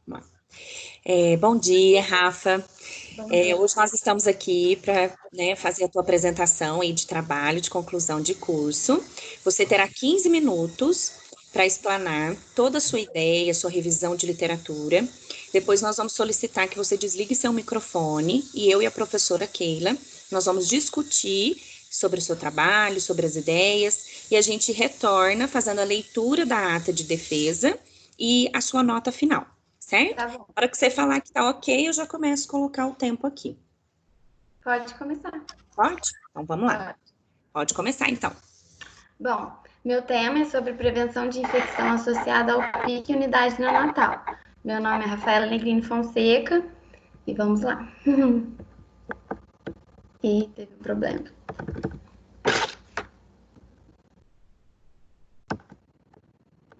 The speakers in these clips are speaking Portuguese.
Vamos lá. Bom dia, Rafa. Bom dia. Hoje nós estamos aqui para, fazer a tua apresentação aí de trabalho, de conclusão de curso. Você terá 15 minutos para explanar toda a sua ideia, sua revisão de literatura. Depois nós vamos solicitar que você desligue seu microfone e eu e a professora Keila, nós vamos discutir sobre o seu trabalho, sobre as ideias, e a gente retorna fazendo a leitura da ata de defesa e a sua nota final, certo? Tá bom. Na hora que você falar que tá ok, eu já começo a colocar o tempo aqui. Pode começar. Pode? Então vamos lá. Pode começar então. Bom, meu tema é sobre prevenção de infecção associada ao PIC e unidade neonatal. Meu nome é Rafaela Negrini Fonseca e vamos lá. E teve um problema.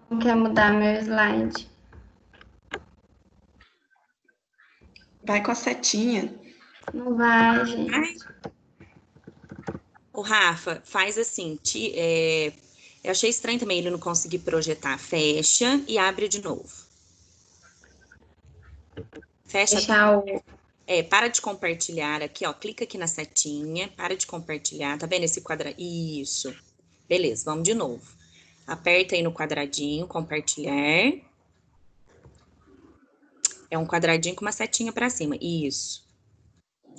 Não quer mudar meu slide? Vai com a setinha. Não vai, gente. O Rafa, faz assim, eu achei estranho também ele não conseguir projetar. Fecha e abre de novo. Fecha. Fechar o... Para de compartilhar aqui, ó. Clica aqui na setinha, para de compartilhar. Tá vendo esse quadradinho? Isso. Beleza, vamos de novo. Aperta aí no quadradinho, compartilhar. É um quadradinho com uma setinha para cima. Isso.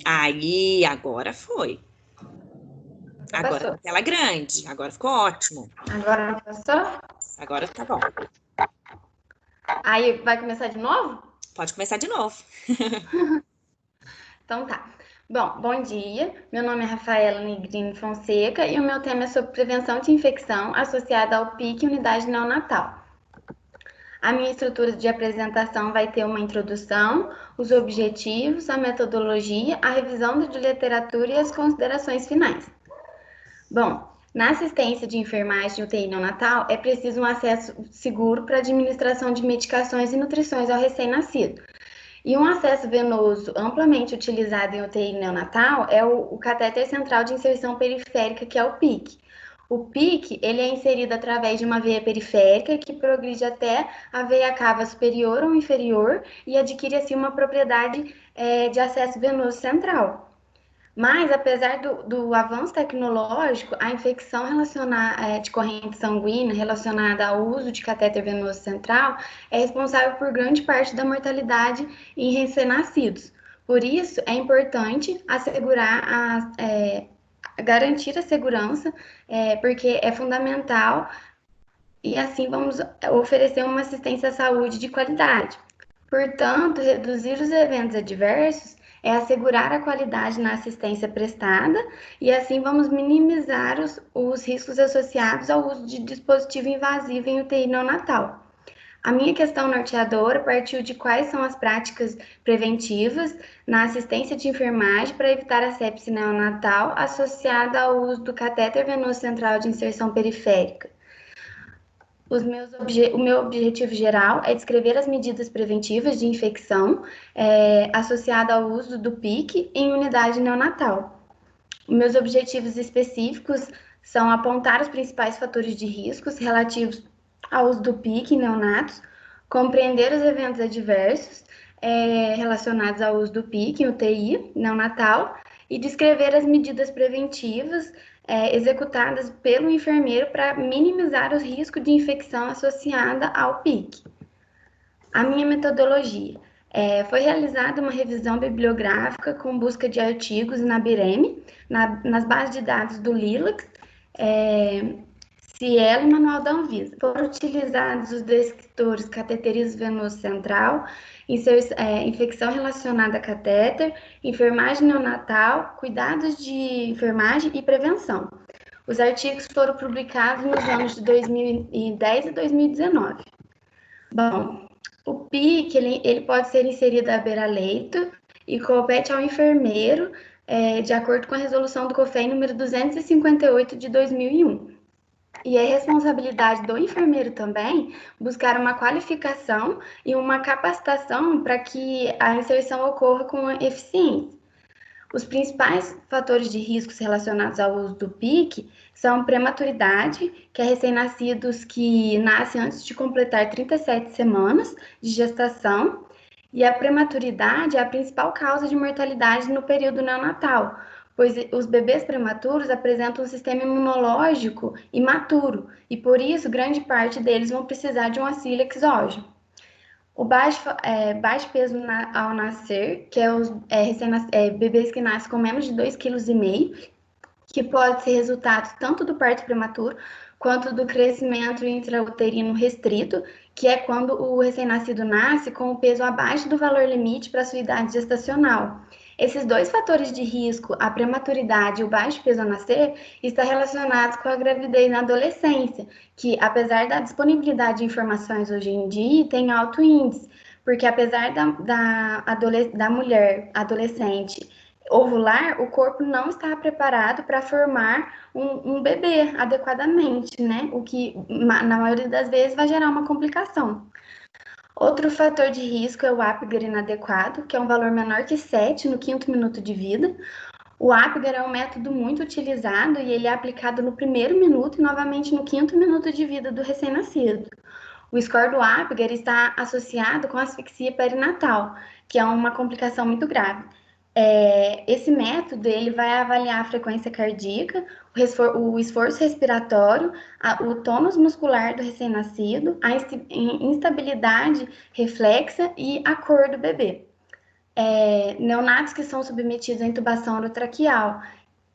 Aí, agora foi. Agora a tela grande. Agora ficou ótimo. Agora passou? Agora tá bom. Aí vai começar de novo? Pode começar de novo. Então tá. Bom dia. Meu nome é Rafaela Negrini Fonseca e o meu tema é sobre prevenção de infecção associada ao PIC e unidade neonatal. A minha estrutura de apresentação vai ter uma introdução, os objetivos, a metodologia, a revisão de literatura e as considerações finais. Bom, na assistência de enfermagem UTI neonatal, é preciso um acesso seguro para a administração de medicações e nutrições ao recém-nascido. E um acesso venoso amplamente utilizado em UTI neonatal é o catéter central de inserção periférica, que é o PIC. O PIC, ele é inserido através de uma veia periférica que progride até a veia cava superior ou inferior e adquire assim uma propriedade de acesso venoso central. Mas, apesar do avanço tecnológico, a infecção de corrente sanguínea relacionada ao uso de catéter venoso central é responsável por grande parte da mortalidade em recém-nascidos. Por isso, é importante garantir a segurança, porque é fundamental e assim vamos oferecer uma assistência à saúde de qualidade. Portanto, reduzir os eventos adversos é assegurar a qualidade na assistência prestada e assim vamos minimizar os riscos associados ao uso de dispositivo invasivo em UTI neonatal. A minha questão norteadora partiu de quais são as práticas preventivas na assistência de enfermagem para evitar a sepse neonatal associada ao uso do catéter venoso central de inserção periférica. O meu objetivo geral é descrever as medidas preventivas de infecção associada ao uso do PIC em unidade neonatal. Meus objetivos específicos são apontar os principais fatores de riscos relativos ao uso do PIC em neonatos, compreender os eventos adversos relacionados ao uso do PIC em UTI neonatal e descrever as medidas preventivas executadas pelo enfermeiro para minimizar o risco de infecção associada ao PIC. A minha metodologia. Foi realizada uma revisão bibliográfica com busca de artigos na BIREME, nas bases de dados do LILAC, Cielo e Manual da Anvisa. Foram utilizados os descritores cateterismo venoso central, infecção relacionada a catéter, enfermagem neonatal, cuidados de enfermagem e prevenção. Os artigos foram publicados nos anos de 2010 e 2019. Bom, o PIC ele pode ser inserido à beira-leito e compete ao enfermeiro, de acordo com a resolução do COFEM número 258 de 2001. E é responsabilidade do enfermeiro também buscar uma qualificação e uma capacitação para que a inserção ocorra com eficiência. Os principais fatores de riscos relacionados ao uso do PIC são prematuridade, que é recém-nascidos que nascem antes de completar 37 semanas de gestação, E a prematuridade é a principal causa de mortalidade no período neonatal, pois os bebês prematuros apresentam um sistema imunológico imaturo, e por isso grande parte deles vão precisar de um auxílio exógeno. O baixo peso ao nascer, que é os bebês que nascem com menos de 2,5 kg, que pode ser resultado tanto do parto prematuro quanto do crescimento intrauterino restrito, que é quando o recém-nascido nasce com o peso abaixo do valor limite para sua idade gestacional. Esses dois fatores de risco, a prematuridade e o baixo peso ao nascer, estão relacionados com a gravidez na adolescência, que, apesar da disponibilidade de informações hoje em dia, tem alto índice, porque apesar da mulher adolescente ovular, o corpo não está preparado para formar um bebê adequadamente, né? O que, na maioria das vezes, vai gerar uma complicação. Outro fator de risco é o Apgar inadequado, que é um valor menor que 7 no 5º minuto de vida. O Apgar é um método muito utilizado e ele é aplicado no 1º minuto e novamente no 5º minuto de vida do recém-nascido. O score do Apgar está associado com asfixia perinatal, que é uma complicação muito grave. Esse método ele vai avaliar a frequência cardíaca, o esforço respiratório, o tônus muscular do recém-nascido, a instabilidade reflexa e a cor do bebê. Neonatos que são submetidos à intubação orotraqueal,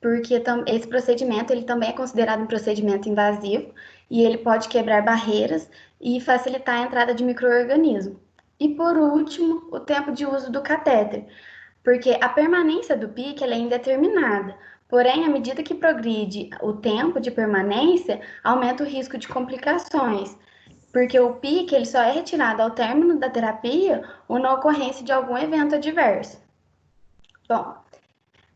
porque esse procedimento ele também é considerado um procedimento invasivo e ele pode quebrar barreiras e facilitar a entrada de micro-organismos. E por último, o tempo de uso do catéter, porque a permanência do PIC ela é indeterminada, porém, à medida que progride o tempo de permanência, aumenta o risco de complicações, porque o PIC ele só é retirado ao término da terapia ou na ocorrência de algum evento adverso. Bom,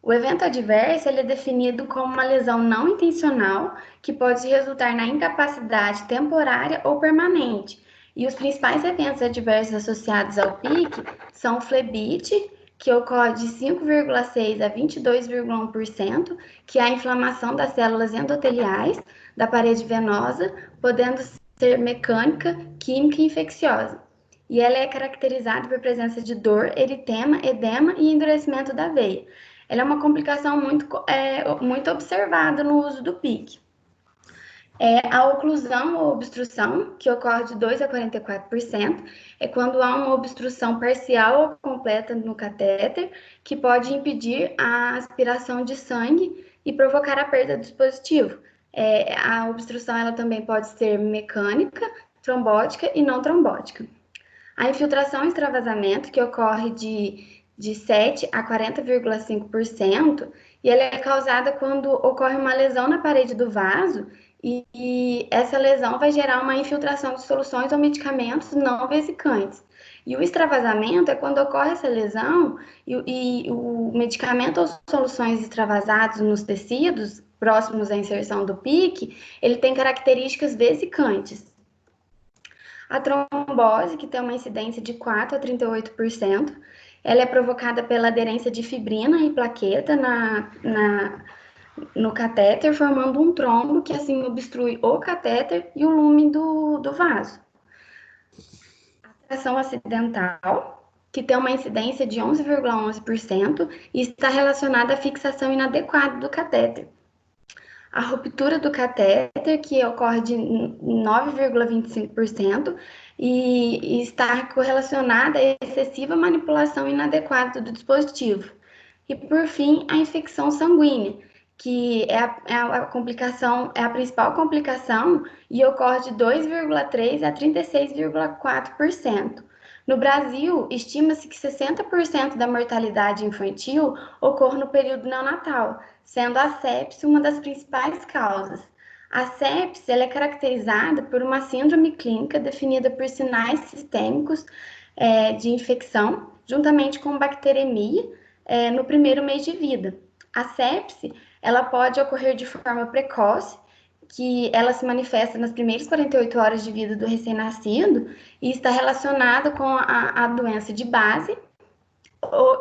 o evento adverso ele é definido como uma lesão não intencional que pode resultar na incapacidade temporária ou permanente. E os principais eventos adversos associados ao PIC são flebite, que ocorre de 5,6% a 22,1%, que é a inflamação das células endoteliais da parede venosa, podendo ser mecânica, química e infecciosa. E ela é caracterizada por presença de dor, eritema, edema e endurecimento da veia. Ela é uma complicação muito observada no uso do PIC. A oclusão ou obstrução, que ocorre de 2% a 44%, é quando há uma obstrução parcial ou completa no catéter, que pode impedir a aspiração de sangue e provocar a perda do dispositivo. A obstrução ela também pode ser mecânica, trombótica e não trombótica. A infiltração e extravasamento, que ocorre de 7% a 40,5%, e ela é causada quando ocorre uma lesão na parede do vaso, e essa lesão vai gerar uma infiltração de soluções ou medicamentos não vesicantes. E o extravasamento é quando ocorre essa lesão e o medicamento ou soluções extravasados nos tecidos próximos à inserção do PIC, ele tem características vesicantes. A trombose, que tem uma incidência de 4% a 38%, ela é provocada pela aderência de fibrina e plaqueta no catéter, formando um trombo que assim obstrui o catéter e o lume do vaso. A tração acidental, que tem uma incidência de 11,11% e está relacionada à fixação inadequada do catéter. A ruptura do catéter, que ocorre de 9,25%, e está correlacionada à excessiva manipulação inadequada do dispositivo. E, por fim, a infecção sanguínea, que é a principal complicação e ocorre de 2,3% a 36,4%. No Brasil, estima-se que 60% da mortalidade infantil ocorre no período neonatal, sendo a sepse uma das principais causas. A sepse ela é caracterizada por uma síndrome clínica definida por sinais sistêmicos de infecção, juntamente com bacteremia, no primeiro mês de vida. A sepse ela pode ocorrer de forma precoce, que ela se manifesta nas primeiras 48 horas de vida do recém-nascido e está relacionada com a doença de base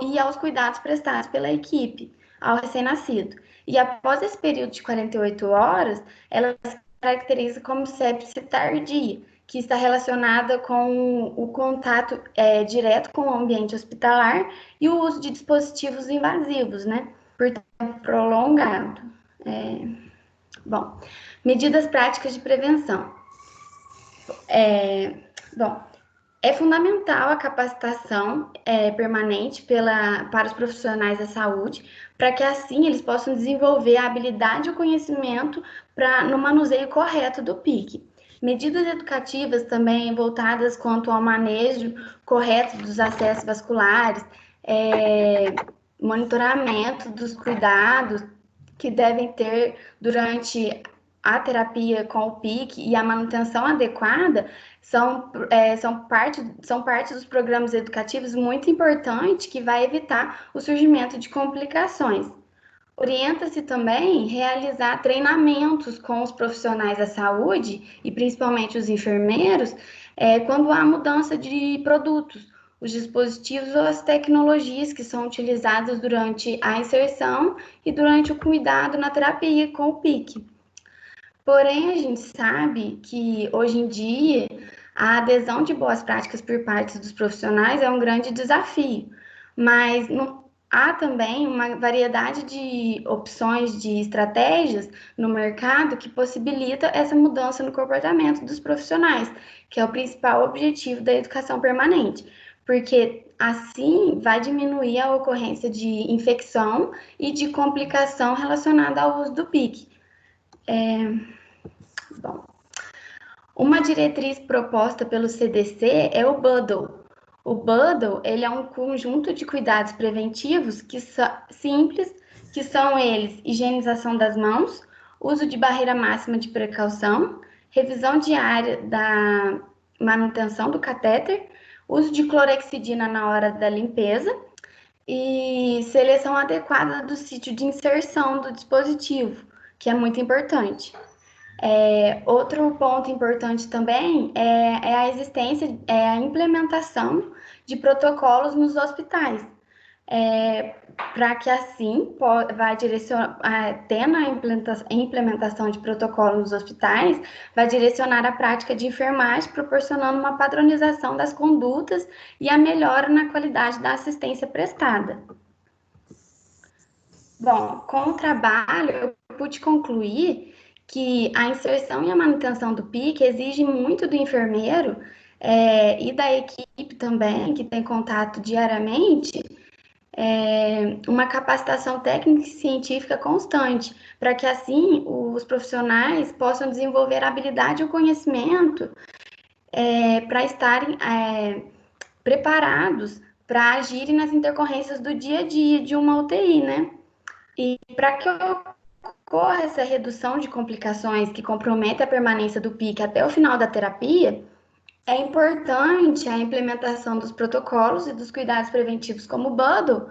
e aos cuidados prestados pela equipe ao recém-nascido. E após esse período de 48 horas, ela se caracteriza como sepse tardia, que está relacionada com o contato direto com o ambiente hospitalar e o uso de dispositivos invasivos, né, por tempo prolongado. Bom, medidas práticas de prevenção. É fundamental a capacitação permanente para os profissionais da saúde, para que assim eles possam desenvolver a habilidade e o conhecimento no manuseio correto do PIC. Medidas educativas também voltadas quanto ao manejo correto dos acessos vasculares, monitoramento dos cuidados que devem ter durante a terapia com o PIC e a manutenção adequada são parte dos programas educativos muito importantes que vai evitar o surgimento de complicações. Orienta-se também realizar treinamentos com os profissionais da saúde e principalmente os enfermeiros quando há mudança de produtos, os dispositivos ou as tecnologias que são utilizadas durante a inserção e durante o cuidado na terapia com o PIC. Porém, a gente sabe que, hoje em dia, a adesão de boas práticas por parte dos profissionais é um grande desafio, mas há também uma variedade de opções de estratégias no mercado que possibilita essa mudança no comportamento dos profissionais, que é o principal objetivo da educação permanente, porque assim vai diminuir a ocorrência de infecção e de complicação relacionada ao uso do PIC. Uma diretriz proposta pelo CDC é o BUDDLE. O BUDDLE ele é um conjunto de cuidados preventivos simples, que são eles: higienização das mãos, uso de barreira máxima de precaução, revisão diária da manutenção do catéter, uso de clorexidina na hora da limpeza e seleção adequada do sítio de inserção do dispositivo, que é muito importante. Outro ponto importante também é a existência, a implementação de protocolos nos hospitais, para que assim vai direcionar, tendo a implementação de protocolos nos hospitais, vai direcionar a prática de enfermagem, proporcionando uma padronização das condutas e a melhora na qualidade da assistência prestada. Bom, com o trabalho, eu pude concluir que a inserção e a manutenção do PIC exige muito do enfermeiro e da equipe também, que tem contato diariamente, uma capacitação técnica e científica constante, para que assim os profissionais possam desenvolver a habilidade e o conhecimento para estarem preparados para agirem nas intercorrências do dia a dia de uma UTI, né? E para que ocorra essa redução de complicações que comprometem a permanência do PIC até o final da terapia, é importante a implementação dos protocolos e dos cuidados preventivos como o BUDDLE,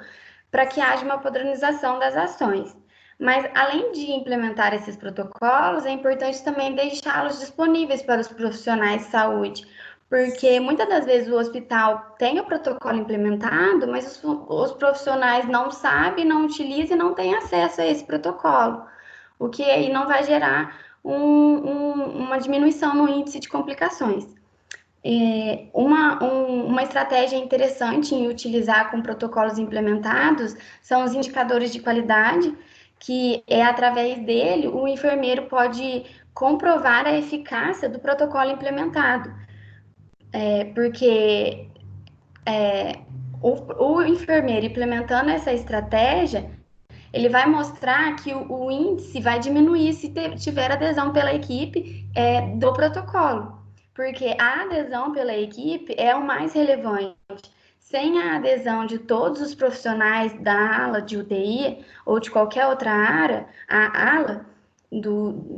para que haja uma padronização das ações. Mas, além de implementar esses protocolos, é importante também deixá-los disponíveis para os profissionais de saúde, porque muitas das vezes o hospital tem o protocolo implementado, mas os profissionais não sabem, não utilizam e não têm acesso a esse protocolo, o que aí não vai gerar uma diminuição no índice de complicações. Uma estratégia interessante em utilizar com protocolos implementados são os indicadores de qualidade, que através dele o enfermeiro pode comprovar a eficácia do protocolo implementado. Porque o enfermeiro implementando essa estratégia, ele vai mostrar que o índice vai diminuir se tiver adesão pela equipe do protocolo, porque a adesão pela equipe é o mais relevante. Sem a adesão de todos os profissionais da ala de UTI ou de qualquer outra área,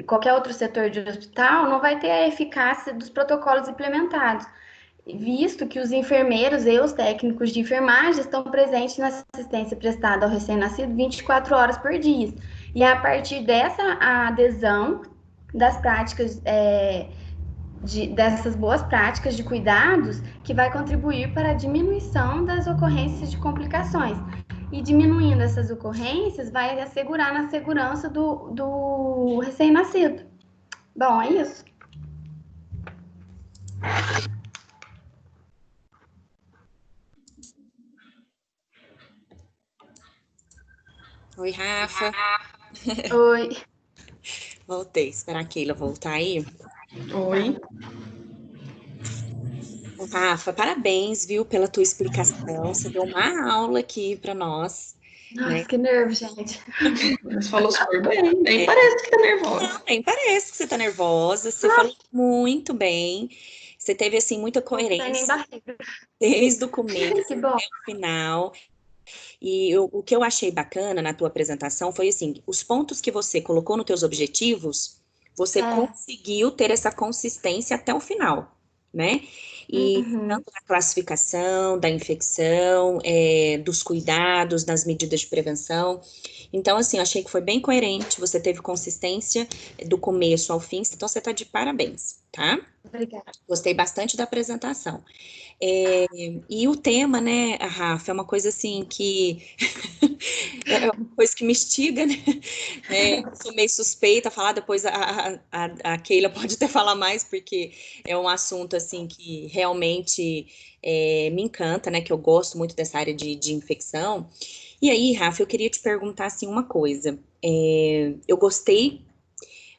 qualquer outro setor de hospital, não vai ter a eficácia dos protocolos implementados, visto que os enfermeiros e os técnicos de enfermagem estão presentes na assistência prestada ao recém-nascido 24 horas por dia. E é a partir dessa adesão das práticas, dessas boas práticas de cuidados, que vai contribuir para a diminuição das ocorrências de complicações. E diminuindo essas ocorrências, vai assegurar na segurança do recém-nascido. Bom, é isso. Oi, Rafa. Oi. Voltei. Esperar a Keila voltar aí. Oi. Ô, Rafa, parabéns, viu, pela tua explicação. Você deu uma aula aqui para nós, né? Nossa, que nervo, gente. Você falou super bem, nem parece que tá nervosa. Nem parece que você tá nervosa. Você falou muito bem. Você teve, assim, muita Não tem nem coerência barriga. desde o começo Que bom. até o final. E o que eu achei bacana na tua apresentação foi assim, os pontos que você colocou nos teus objetivos, você É. conseguiu ter essa consistência até o final, né? E Uhum. tanto da classificação, da infecção, dos cuidados, das medidas de prevenção. Então, assim, eu achei que foi bem coerente, você teve consistência do começo ao fim, então você está de parabéns, tá? Obrigada. Gostei bastante da apresentação. E o tema, né, Rafa, é uma coisa assim que é uma coisa que me instiga, né? Sou meio suspeita a falar, depois a Keila pode até falar mais, porque é um assunto assim que realmente me encanta, né? Que eu gosto muito dessa área de infecção. E aí, Rafa, eu queria te perguntar assim uma coisa. Eu gostei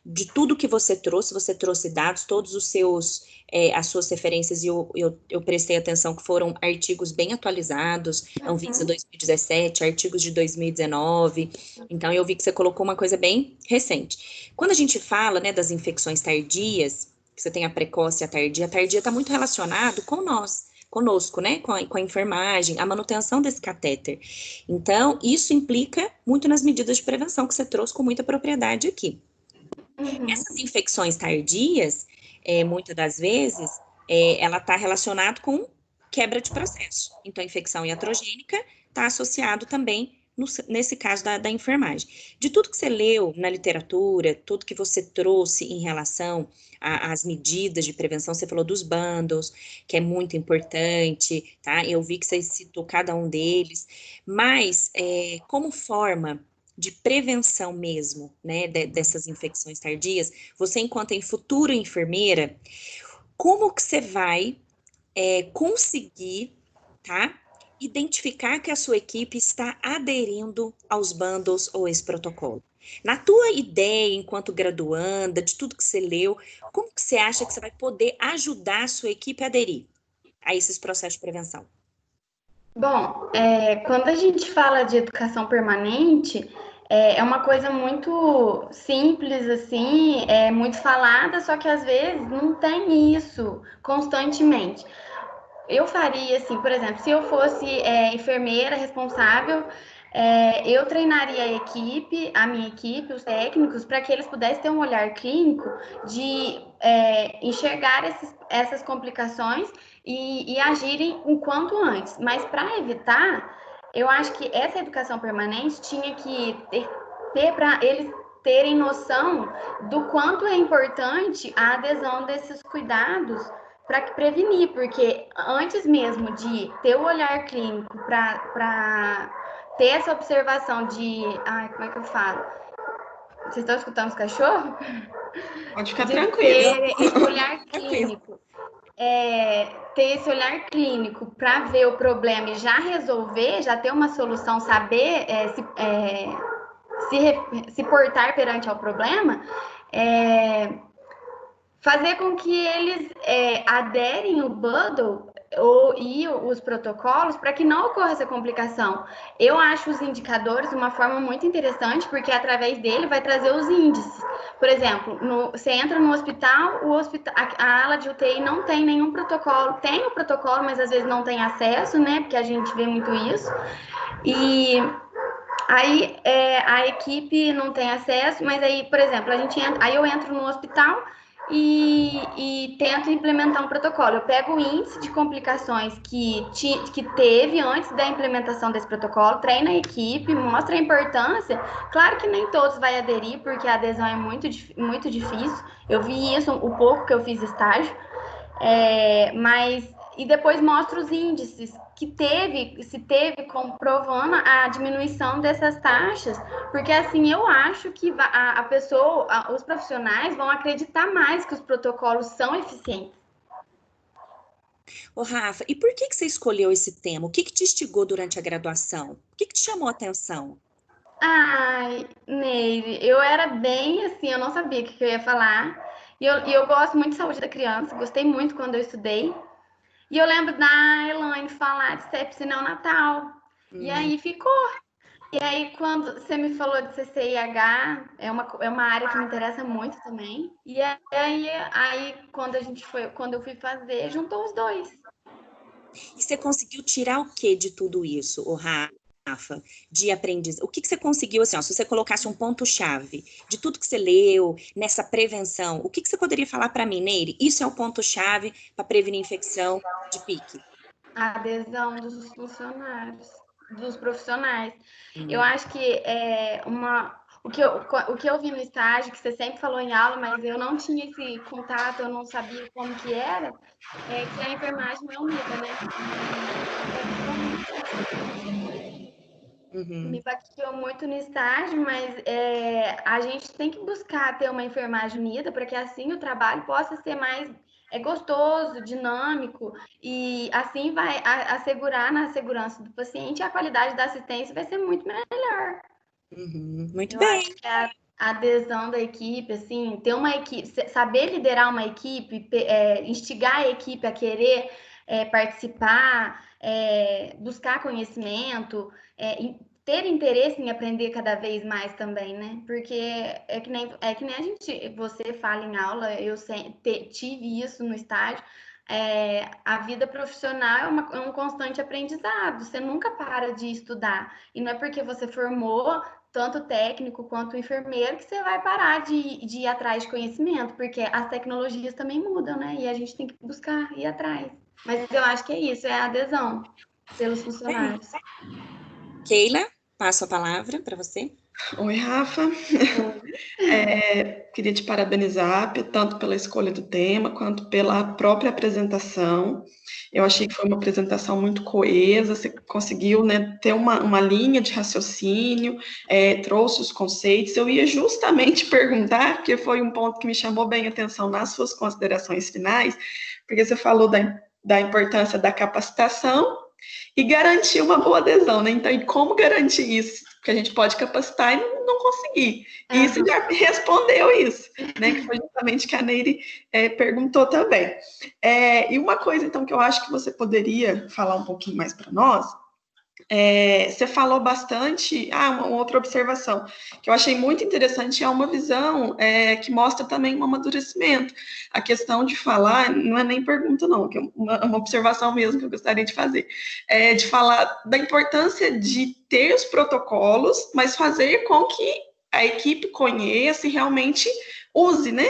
de tudo que você trouxe dados, todos os seus, as suas referências, e eu prestei atenção que foram artigos bem atualizados, Anvisa Uhum. 2017, artigos de 2019, então eu vi que você colocou uma coisa bem recente. Quando a gente fala, né, das infecções tardias, que você tem a precoce e a tardia está muito relacionado com nós, conosco, né, com a enfermagem, a manutenção desse catéter. Então, isso implica muito nas medidas de prevenção que você trouxe com muita propriedade aqui. Uhum. Essas infecções tardias, muitas das vezes, ela está relacionada com quebra de processo. Então, a infecção iatrogênica está associado também nesse caso da enfermagem. De tudo que você leu na literatura, tudo que você trouxe em relação às medidas de prevenção, você falou dos bundles, que é muito importante, tá? Eu vi que você citou cada um deles, mas como forma de prevenção mesmo, né, dessas infecções tardias, você enquanto futura enfermeira, como que você vai conseguir, tá, identificar que a sua equipe está aderindo aos bundles ou esse protocolo? Na tua ideia, enquanto graduanda, de tudo que você leu, como que você acha que você vai poder ajudar a sua equipe a aderir a esses processos de prevenção? Bom, quando a gente fala de educação permanente, é uma coisa muito simples, assim, é muito falada, só que às vezes não tem isso constantemente. Eu faria assim, por exemplo, se eu fosse enfermeira responsável, eu treinaria a minha equipe, os técnicos, para que eles pudessem ter um olhar clínico de enxergar essas complicações e agirem o quanto antes. Mas para evitar, eu acho que essa educação permanente tinha que ter para eles terem noção do quanto é importante a adesão desses cuidados para prevenir, porque antes mesmo de ter o olhar clínico para ter essa observação de. Ai, como é que eu falo? Vocês estão escutando os cachorros? Pode ficar De tranquilo. ter esse olhar Tranquilo. clínico. Ter esse olhar clínico para ver o problema e já resolver, já ter uma solução, saber se portar perante ao problema, fazer com que eles aderem o bundle e os protocolos para que não ocorra essa complicação. Eu acho os indicadores uma forma muito interessante, porque através dele vai trazer os índices. Por exemplo, você entra no hospital, a ala de UTI não tem nenhum protocolo. Tem o protocolo, mas às vezes não tem acesso, né? Porque a gente vê muito isso. E aí a equipe não tem acesso, mas aí, por exemplo, aí eu entro no hospital e tento implementar um protocolo. Eu pego o índice de complicações que teve antes da implementação desse protocolo, treino a equipe, mostra a importância. Claro que nem todos vão aderir, porque a adesão é muito difícil. Eu vi isso o pouco que eu fiz estágio. Mas e depois mostra os índices se teve comprovando a diminuição dessas taxas, porque assim eu acho que a pessoa, os profissionais vão acreditar mais que os protocolos são eficientes. Ô, Rafa, e por que que você escolheu esse tema? O que que te instigou durante a graduação? O que que te chamou a atenção? Ai, Neide, eu era bem assim, eu não sabia o que eu ia falar. E eu gosto muito de saúde da criança, gostei muito quando eu estudei. E eu lembro da Elaine falar de sepse neonatal. E Hum. aí ficou. E aí, quando você me falou de CCIH, é uma área que me interessa muito também. E aí quando eu fui fazer, juntou os dois. E você conseguiu tirar o que de tudo isso, o Rafa, de aprendizagem? O que você conseguiu, assim, ó, se você colocasse um ponto-chave de tudo que você leu nessa prevenção, o que você poderia falar para mim, Neire? Isso é o ponto-chave para prevenir infecção de pique. A adesão dos funcionários, dos profissionais. Eu Hum. acho que o que eu vi no estágio, que você sempre falou em aula, mas eu não tinha esse contato, eu não sabia como que era, que a enfermagem é unida, né? Me impactou muito no estágio. Me Uhum. impactou muito no estágio, mas a gente tem que buscar ter uma enfermagem unida para que assim o trabalho possa ser mais gostoso, dinâmico e assim vai assegurar na segurança do paciente e a qualidade da assistência vai ser muito melhor. Uhum. Muito Eu acho bem. que a adesão da equipe, assim, ter uma equipe, saber liderar uma equipe, instigar a equipe a querer participar, buscar conhecimento, ter interesse em aprender cada vez mais também, né? Porque é que nem você fala em aula, eu tive isso no estágio. A vida profissional é um constante aprendizado, você nunca para de estudar. E não é porque você formou tanto técnico quanto enfermeiro, que você vai parar de ir atrás de conhecimento, porque as tecnologias também mudam, né? E a gente tem que buscar ir atrás. Mas eu acho que é isso, é a adesão pelos Bem. funcionários. Keila, passo a palavra para você. Oi, Rafa. Queria te parabenizar tanto pela escolha do tema quanto pela própria apresentação. Eu achei que foi uma apresentação muito coesa, você conseguiu, né, ter uma linha de raciocínio, trouxe os conceitos. Eu ia justamente perguntar, porque foi um ponto que me chamou bem a atenção nas suas considerações finais, porque você falou da importância da capacitação e garantir uma boa adesão, né? Então, e como garantir isso? Porque a gente pode capacitar e não conseguir. E isso Aham. já respondeu isso, né? Que foi justamente que a Neire perguntou também. E uma coisa, então, que eu acho que você poderia falar um pouquinho mais para nós, você falou bastante. Uma outra observação que eu achei muito interessante é uma visão que mostra também um amadurecimento. A questão de falar, não é nem pergunta, não, que é uma observação mesmo que eu gostaria de fazer, de falar da importância de ter os protocolos, mas fazer com que a equipe conheça e realmente use, né?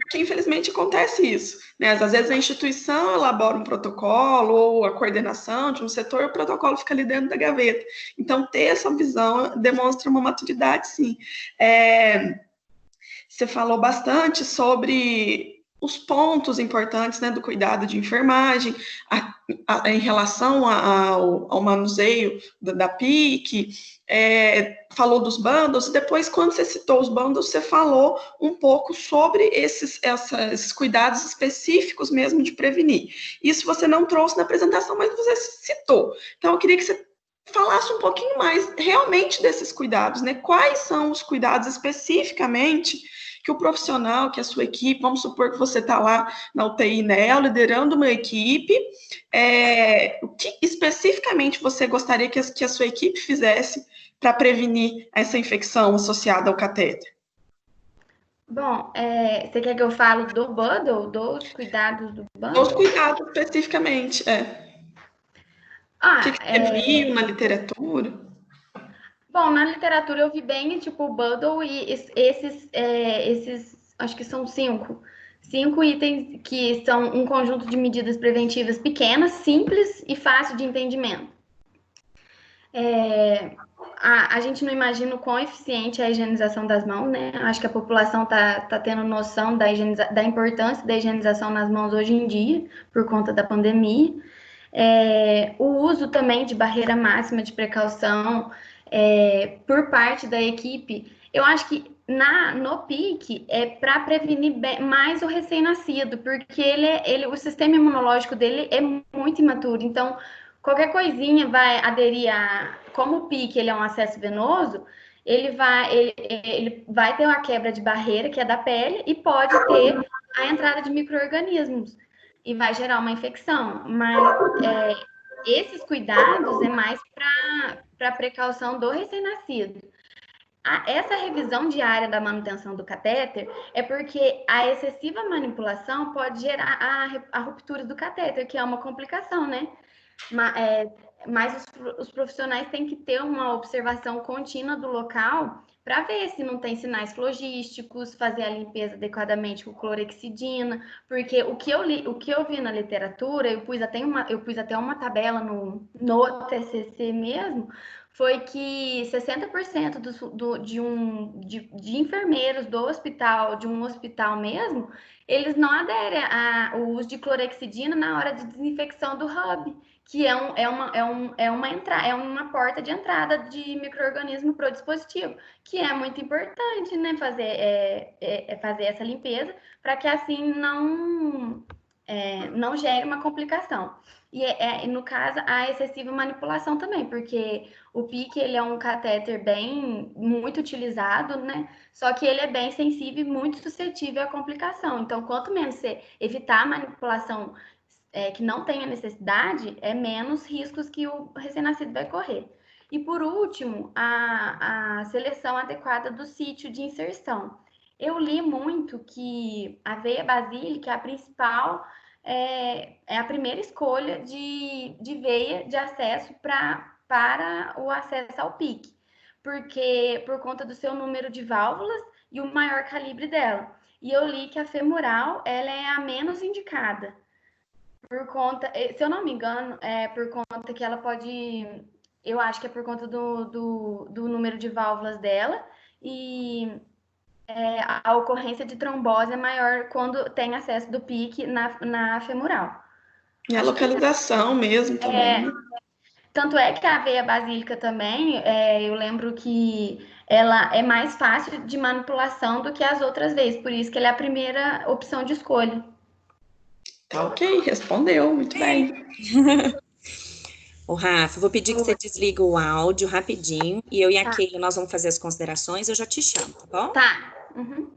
Porque infelizmente acontece isso, né? Às vezes a instituição elabora um protocolo ou a coordenação de um setor, o protocolo fica ali dentro da gaveta. Então, ter essa visão demonstra uma maturidade, sim. Você falou bastante sobre os pontos importantes, né, do cuidado de enfermagem, em relação ao manuseio da PIC, falou dos bundles, depois, quando você citou os bundles, você falou um pouco sobre esses cuidados específicos mesmo de prevenir. Isso você não trouxe na apresentação, mas você citou. Então, eu queria que você falasse um pouquinho mais realmente desses cuidados, né? Quais são os cuidados especificamente que o profissional, que a sua equipe, vamos supor que você está lá na UTI NEO, liderando uma equipe, o que especificamente você gostaria que a sua equipe fizesse para prevenir essa infecção associada ao catéter? Bom, você quer que eu fale do bundle, dos cuidados do Os bundle? cuidados especificamente, O que Ah, você viu na literatura? bom, na literatura eu vi bem, tipo, o bundle e esses, acho que são cinco itens que são um conjunto de medidas preventivas pequenas, simples e fácil de entendimento. A gente não imagina o quão eficiente é a higienização das mãos, né? Acho que a população tá tendo noção da importância da higienização nas mãos hoje em dia, por conta da pandemia. O uso também de barreira máxima de precaução por parte da equipe. Eu acho que no PIC é para prevenir mais o recém-nascido, porque o sistema imunológico dele é muito imaturo. Então, qualquer coisinha vai aderir a... Como o PIC ele é um acesso venoso, ele vai ter uma quebra de barreira, que é da pele, e pode ter a entrada de micro-organismos, e vai gerar uma infecção. Mas esses cuidados é mais para precaução do recém-nascido. Essa revisão diária da manutenção do catéter é porque a excessiva manipulação pode gerar a ruptura do catéter, que é uma complicação, né? Mas os profissionais têm que ter uma observação contínua do local para ver se não tem sinais flogísticos, fazer a limpeza adequadamente com clorexidina, porque o que eu vi na literatura, eu pus até uma tabela no TCC mesmo, foi que 60% de enfermeiros do hospital, de um hospital mesmo, eles não aderem ao uso de clorexidina na hora de desinfecção do hub, que é uma porta de entrada de micro-organismo para o dispositivo, que é muito importante, né, fazer essa limpeza, para que assim não gere uma complicação. E no caso, a excessiva manipulação também, porque o PIC ele é um catéter muito utilizado, né? Só que ele é bem sensível e muito suscetível à complicação. Então, quanto menos você evitar a manipulação que não tenha necessidade, é menos riscos que o recém-nascido vai correr. E por último, a seleção adequada do sítio de inserção. Eu li muito que a veia basílica é a principal, é a primeira escolha de veia de acesso para o acesso ao PIC, porque por conta do seu número de válvulas e o maior calibre dela. E eu li que a femoral ela é a menos indicada, por conta, se eu não me engano, é por conta que ela pode, eu acho que é por conta do número de válvulas dela, e a ocorrência de trombose é maior quando tem acesso do PIC na femoral. E a localização mesmo também. Tanto é que a veia basílica também, eu lembro que ela é mais fácil de manipulação do que as outras veias, por isso que ela é a primeira opção de escolha. Tá ok, respondeu, muito bem. Ô, Rafa, vou pedir que você desliga o áudio rapidinho e eu e a Keila, nós vamos fazer as considerações, eu já te chamo, tá bom? Tá. Uhum.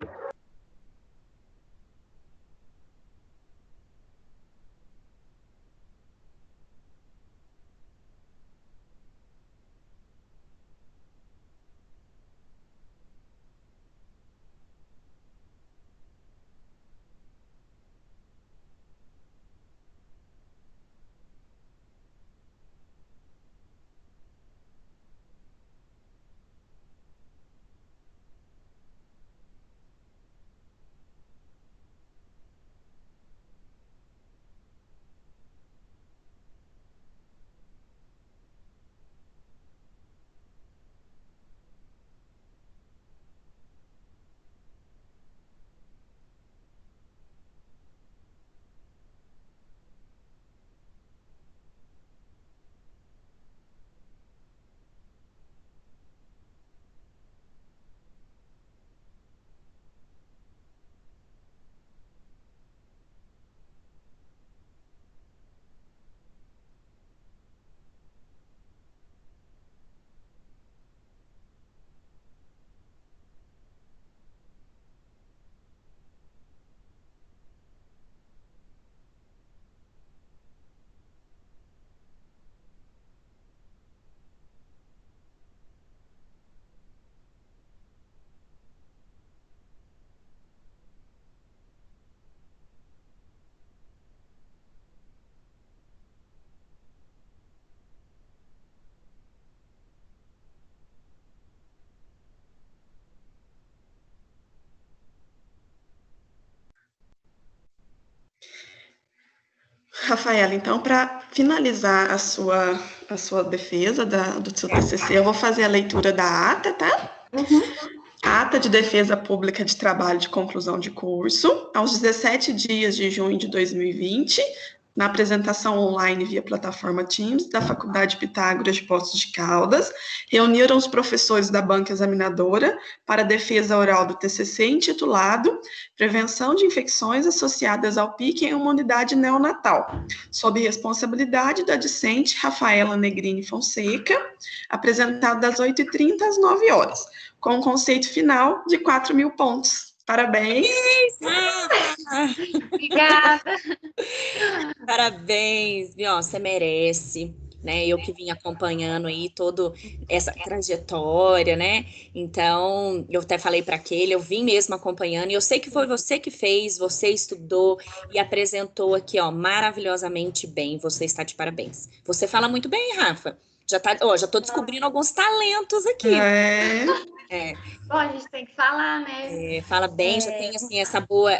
Rafaela, então, para finalizar a sua defesa do seu TCC, eu vou fazer a leitura da ata, tá? Uhum. Ata de defesa pública de trabalho de conclusão de curso, aos 17 dias de junho de 2020, na apresentação online via plataforma Teams da Faculdade Pitágoras de Poços de Caldas, reuniram os professores da banca examinadora para a defesa oral do TCC intitulado Prevenção de Infecções Associadas ao PIC em uma Unidade Neonatal, sob responsabilidade da discente Rafaela Negrini Fonseca, apresentado das 8h30 às 9h, com um conceito final de 4.000 pontos. Parabéns! Obrigada! Parabéns, viu? Você merece, né? Eu que vim acompanhando aí toda essa trajetória, né? Então, eu até falei para aquele, eu vim mesmo acompanhando, e eu sei que foi você que fez, você estudou e apresentou aqui, ó, maravilhosamente bem. Você está de parabéns. Você fala muito bem, Rafa. Já tô descobrindo alguns talentos aqui. Bom, a gente tem que falar, né? Fala bem, já tem assim essa boa,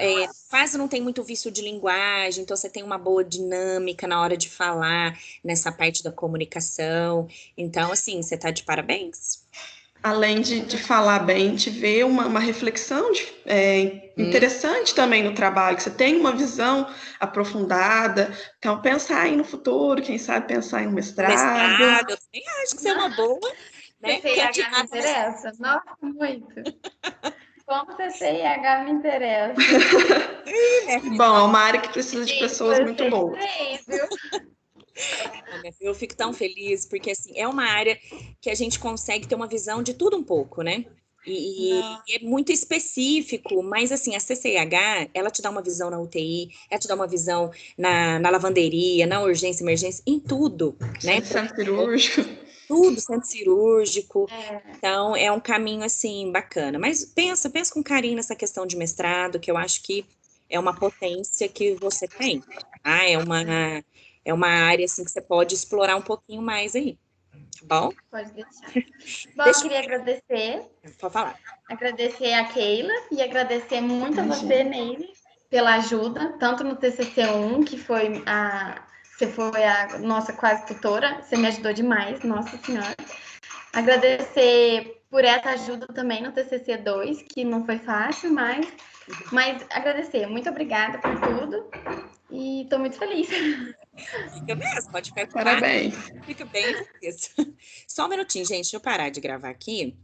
quase não tem muito vício de linguagem, então você tem uma boa dinâmica na hora de falar nessa parte da comunicação. Então, assim, você tá de parabéns. Além de falar bem, te ver uma reflexão interessante também no trabalho, que você tem uma visão aprofundada. Então, pensar aí no futuro, quem sabe pensar em um mestrado. Eu também acho que isso é uma boa, né? CCIH me interessa? Nossa, muito. Como CCIH me interessa? Bom, é uma área que precisa de pessoas muito boas. Eu fico tão feliz, porque assim, é uma área que a gente consegue ter uma visão de tudo um pouco, né? E é muito específico, mas assim, a CCIH, ela te dá uma visão na UTI, ela te dá uma visão na lavanderia, na urgência, emergência, em tudo, né? Centro cirúrgico. Tudo, centro cirúrgico. Então, é um caminho, assim, bacana. Mas pensa com carinho nessa questão de mestrado, que eu acho que é uma potência que você tem. É uma área, assim, que você pode explorar um pouquinho mais aí. Tá bom? Pode deixar. Bom, eu queria agradecer. Pode falar. Agradecer a Keila e agradecer muito a você, Neide, pela ajuda, tanto no TCC1, que você foi a nossa quase tutora, você me ajudou demais, nossa senhora. Agradecer por essa ajuda também no TCC2, que não foi fácil, mas agradecer. Muito obrigada por tudo e estou muito feliz. Fica mesmo, pode ficar. Parabéns. Fica bem feliz. Só um minutinho, gente, deixa eu parar de gravar aqui.